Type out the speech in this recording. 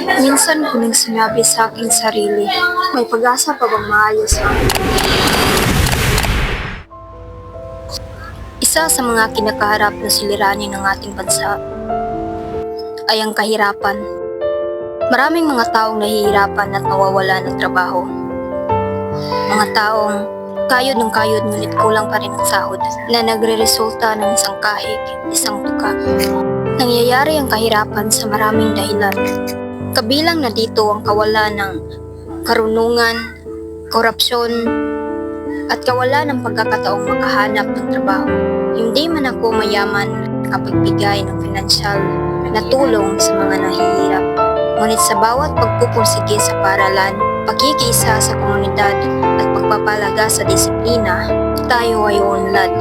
Minsan ko nang sinabi sa aking sarili, may pag-asa pa bang maayos ang isa sa mga kinakaharap na suliranin ng ating bansa ay ang kahirapan. Maraming mga taong nahihirapan at nawawala ng trabaho. Mga taong kayod ng kayod ngunit kulang pa rin ang sahod na nagreresulta ng isang kahig, isang tuka. Nangyayari ang kahirapan sa maraming dahilan. Kabilang na dito ang kawalan ng karunungan, korupsyon, at kawalan ng pagkakataong makahanap ng trabaho. Hindi man ako mayaman kapagbigay ng pinansyal na tulong sa mga nahihirap. Ngunit sa bawat pagpupursige sa paaralan, pagkikisa sa komunidad at pagpapalaga sa disiplina, tayo ay uunlad.